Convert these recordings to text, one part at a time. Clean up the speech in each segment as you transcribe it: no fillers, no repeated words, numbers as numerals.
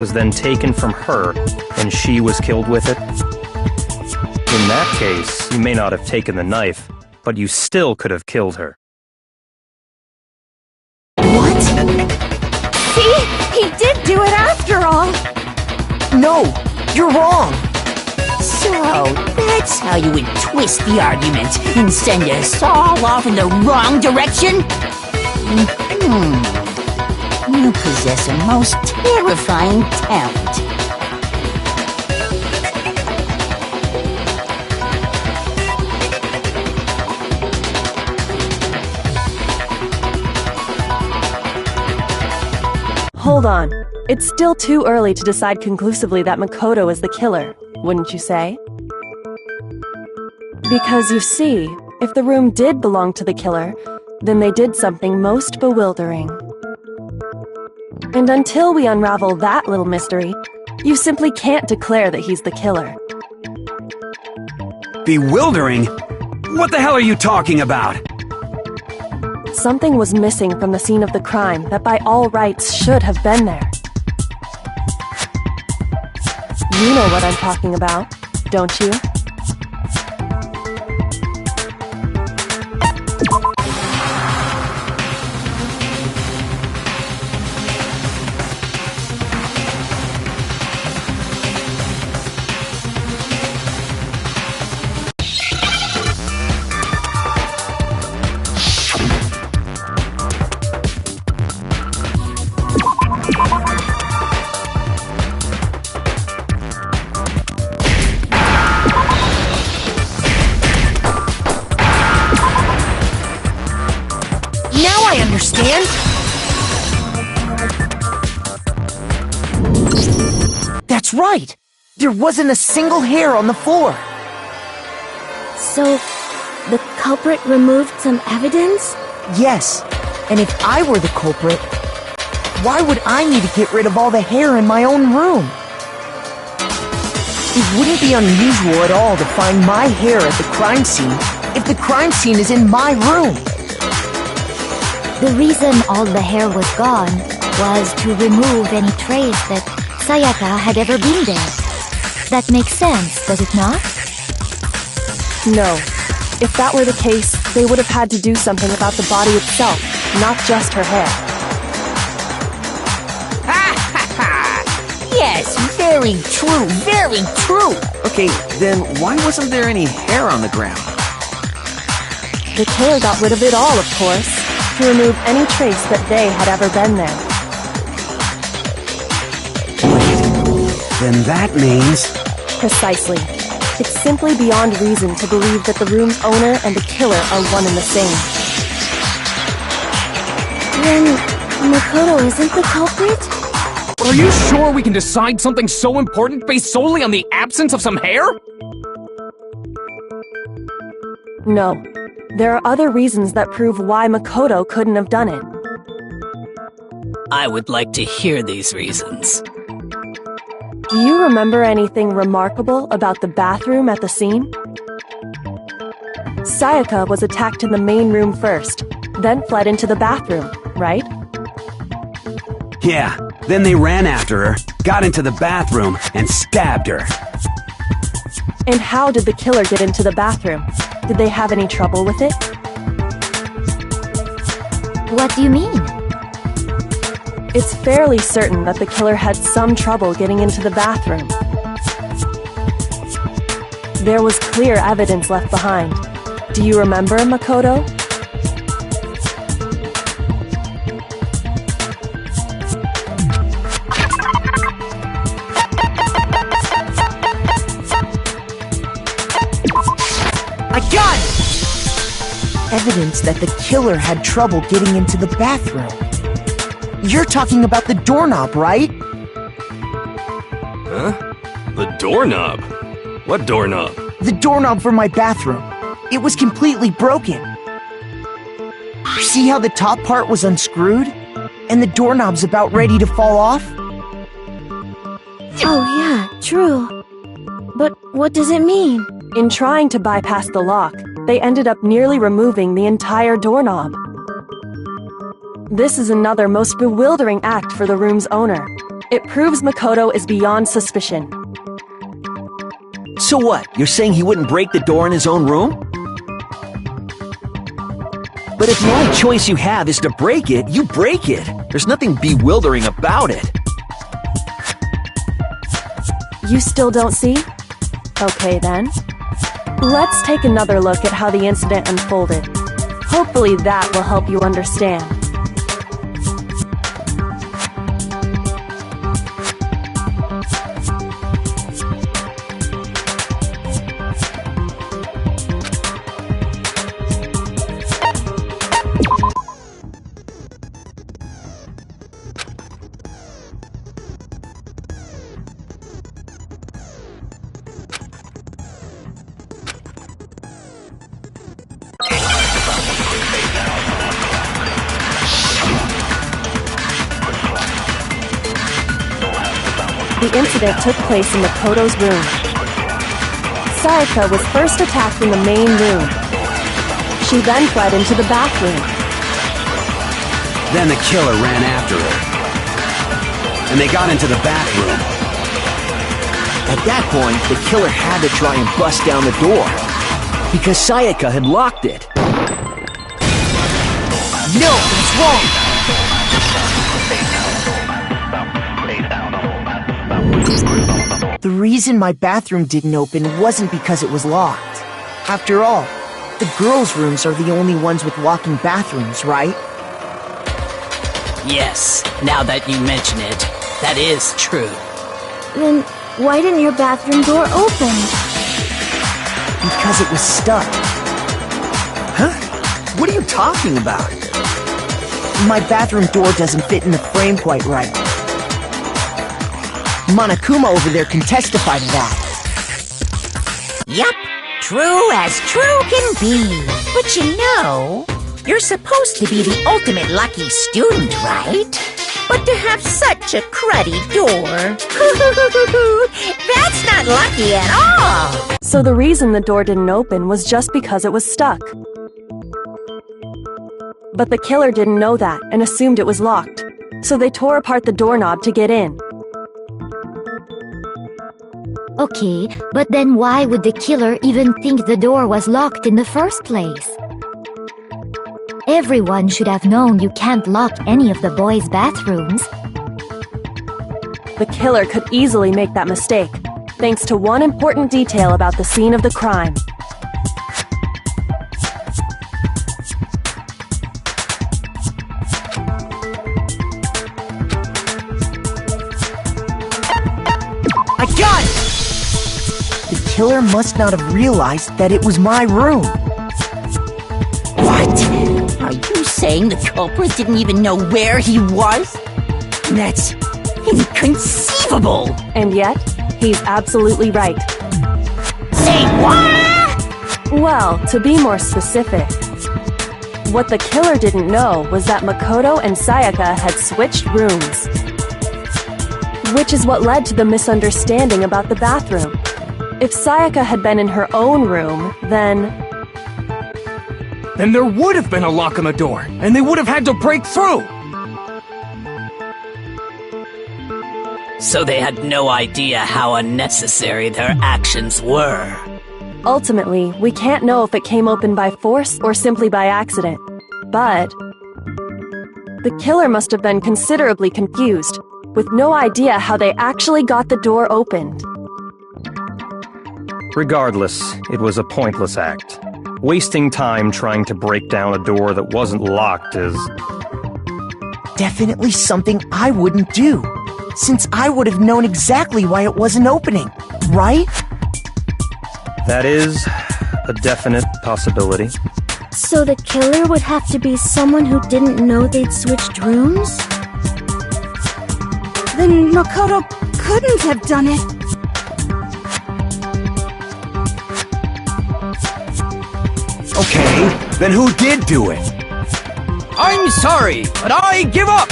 was then taken from her and she was killed with it? In that case, you may not have taken the knife, but you still could have killed her. What? See? He did do it after all! No, you're wrong! So, that's how you would twist the argument and send us all off in the wrong direction? You possess a most terrifying talent. Hold on. It's still too early to decide conclusively that Makoto is the killer, wouldn't you say? Because you see, if the room did belong to the killer, then they did something most bewildering. And until we unravel that little mystery, you simply can't declare that he's the killer. Bewildering? What the hell are you talking about? Something was missing from the scene of the crime that by all rights should have been there. You know what I'm talking about, don't you? Understand? That's right! There wasn't a single hair on the floor! So, the culprit removed some evidence? Yes, and if I were the culprit, why would I need to get rid of all the hair in my own room? It wouldn't be unusual at all to find my hair at the crime scene if the crime scene is in my room. The reason all the hair was gone was to remove any trace that Sayaka had ever been there. That makes sense, does it not? No. If that were the case, they would have had to do something about the body itself, not just her hair. Yes, very true, very true! Okay, then why wasn't there any hair on the ground? The killer got rid of it all, of course, to remove any trace that they had ever been there. Then that means... Precisely. It's simply beyond reason to believe that the room's owner and the killer are one and the same. Then, Makoto isn't the culprit? Are you sure we can decide something so important based solely on the absence of some hair? No. There are other reasons that prove why Makoto couldn't have done it. I would like to hear these reasons. Do you remember anything remarkable about the bathroom at the scene? Sayaka was attacked in the main room first, then fled into the bathroom, right? Yeah, then they ran after her, got into the bathroom, and stabbed her. And how did the killer get into the bathroom? Did they have any trouble with it? What do you mean? It's fairly certain that the killer had some trouble getting into the bathroom. There was clear evidence left behind. Do you remember, Makoto? I got it! Evidence that the killer had trouble getting into the bathroom. You're talking about the doorknob, right? Huh? The doorknob? What doorknob? The doorknob for my bathroom. It was completely broken. See how the top part was unscrewed? And the doorknob's about ready to fall off? Oh yeah, true. But what does it mean? In trying to bypass the lock, they ended up nearly removing the entire doorknob. This is another most bewildering act for the room's owner. It proves Makoto is beyond suspicion. So what? You're saying he wouldn't break the door in his own room? But if the only choice you have is to break it, you break it. There's nothing bewildering about it. You still don't see? Okay then. Let's take another look at how the incident unfolded. Hopefully that will help you understand. The incident took place in Makoto's room. Sayaka was first attacked in the main room. She then fled into the bathroom. Then the killer ran after her. And they got into the bathroom. At that point, the killer had to try and bust down the door. Because Sayaka had locked it. No, that's wrong! The reason my bathroom didn't open wasn't because it was locked. After all, the girls' rooms are the only ones with walking bathrooms, right? Yes, now that you mention it, that is true. Then why didn't your bathroom door open? Because it was stuck. Huh? What are you talking about? My bathroom door doesn't fit in the frame quite right. Monokuma over there can testify to that. Yup, true as true can be. But you know, you're supposed to be the ultimate lucky student, right? But to have such a cruddy door, that's not lucky at all. So the reason the door didn't open was just because it was stuck. But the killer didn't know that and assumed it was locked. So they tore apart the doorknob to get in. Okay, but then why would the killer even think the door was locked in the first place? Everyone should have known you can't lock any of the boys' bathrooms. The killer could easily make that mistake, thanks to one important detail about the scene of the crime. I got it! The killer must not have realized that it was my room. What? Are you saying the culprit didn't even know where he was? That's inconceivable! And yet, he's absolutely right. Say what? Well, to be more specific, what the killer didn't know was that Makoto and Sayaka had switched rooms. Which is what led to the misunderstanding about the bathroom. If Sayaka had been in her own room, then Then there would have been a lock on the door, and they would have had to break through! So they had no idea how unnecessary their actions were. ultimately, we can't know if it came open by force or simply by accident. But the killer must have been considerably confused, with no idea how they actually got the door opened. Regardless, it was a pointless act. Wasting time trying to break down a door that wasn't locked is... definitely something I wouldn't do, since I would have known exactly why it wasn't opening, right? That is a definite possibility. So the killer would have to be someone who didn't know they'd switched rooms? Then Makoto couldn't have done it. Okay, then who did do it? I'm sorry, but I give up!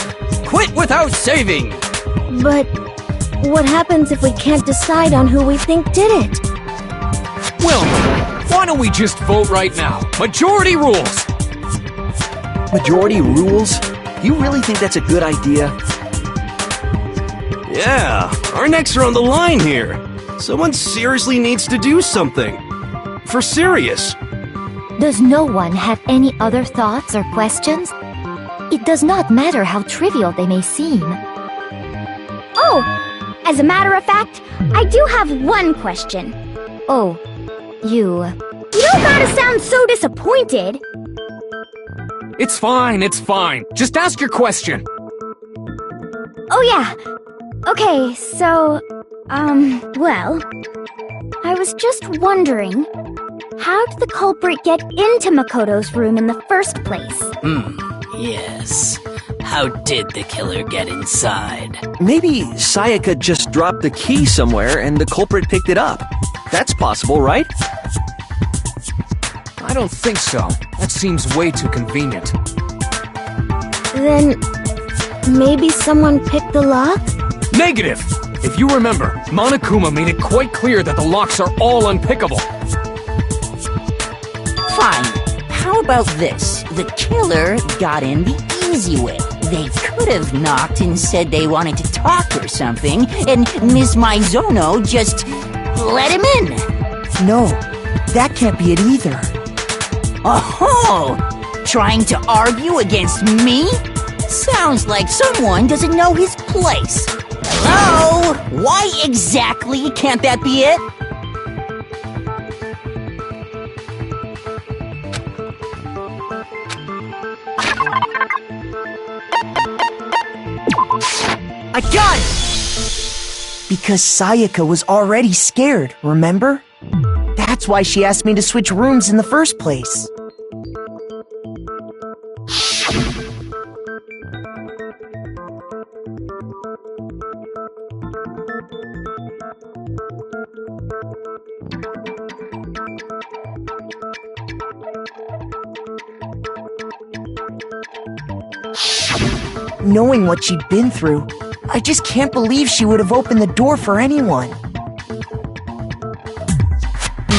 Quit without saving! But what happens if we can't decide on who we think did it? Well, why don't we just vote right now? Majority rules! Majority rules? You really think that's a good idea? Yeah, our necks are on the line here. Someone seriously needs to do something. For serious. Does no one have any other thoughts or questions? It does not matter how trivial they may seem. Oh, as a matter of fact, I do have one question. Oh, you... You don't gotta sound so disappointed. It's fine, it's fine. Just ask your question. Oh yeah. Okay, so, well, I was just wondering, how did the culprit get into Makoto's room in the first place? Yes. How did the killer get inside? Maybe Sayaka just dropped the key somewhere and the culprit picked it up. That's possible, right? I don't think so. That seems way too convenient. Then, maybe someone picked the lock? Negative! If you remember, Monokuma made it quite clear that the locks are all unpickable. Fine. How about this? The killer got in the easy way. They could have knocked and said they wanted to talk or something, and Miss Maizono just let him in. No, that can't be it either. Oh, trying to argue against me? Sounds like someone doesn't know his place. Hello? Why exactly can't that be it? I got it! Because Sayaka was already scared, remember? That's why she asked me to switch rooms in the first place. Knowing what she'd been through, I just can't believe she would have opened the door for anyone.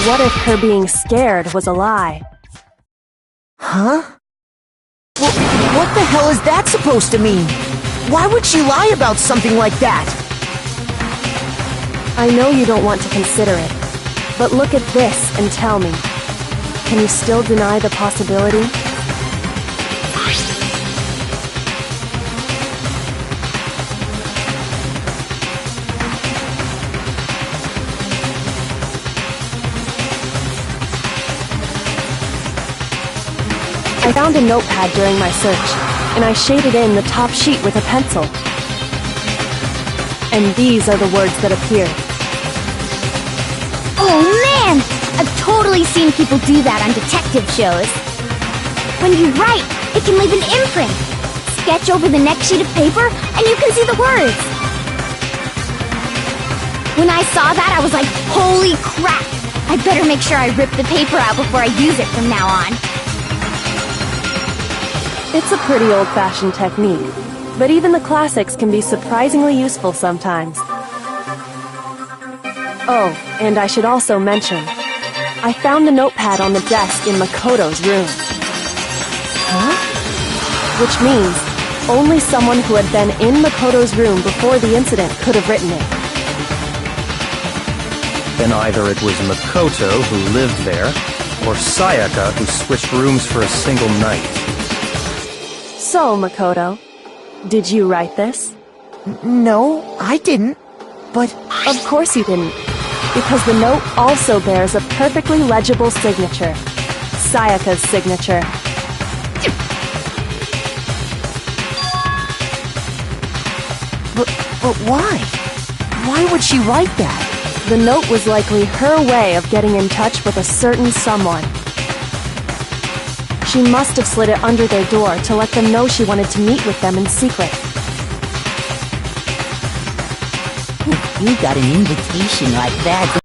What if her being scared was a lie? Huh? What the hell is that supposed to mean? Why would she lie about something like that? I know you don't want to consider it, but look at this and tell me. Can you still deny the possibility? I found a notepad during my search, and I shaded in the top sheet with a pencil. And these are the words that appeared. Oh man! I've totally seen people do that on detective shows. When you write, it can leave an imprint. Sketch over the next sheet of paper, and you can see the words. When I saw that, I was like, holy crap! I better make sure I rip the paper out before I use it from now on. It's a pretty old-fashioned technique, but even the classics can be surprisingly useful sometimes. Oh, and I should also mention, I found the notepad on the desk in Makoto's room. Huh? Which means only someone who had been in Makoto's room before the incident could have written it. Then either it was Makoto who lived there, or Sayaka who switched rooms for a single night. So, Makoto, did you write this? No, I didn't. But... Of course you didn't, because the note also bears a perfectly legible signature. Sayaka's signature. But why? Why would she write that? The note was likely her way of getting in touch with a certain someone. She must have slid it under their door to let them know she wanted to meet with them in secret. You got an invitation like that.